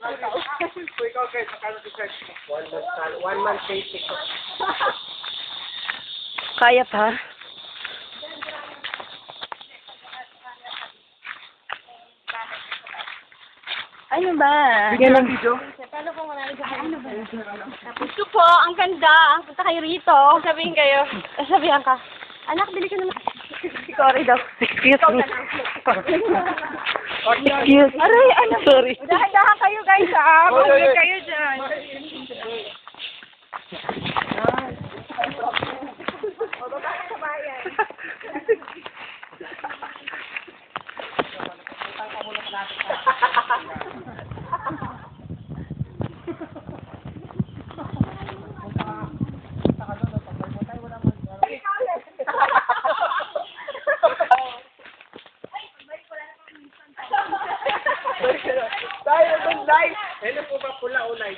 Ikaw guys, magkano t-shirt? 1 month basic. Kaya pa? Ano ba? Bigyan ng video. Paano kung wala sa ano ba? Gusto po, ang ganda. Punta kayo rito. Sabihin kayo. Sabihan ka. Anak, bili ka naman. Sorry daw. Excuse me. Excuse. Aray, ano? Sorry. Dahan-dahan kayo guys ha. Bumili kayo dyan. Tayo, good life. Ano po ba pula o light?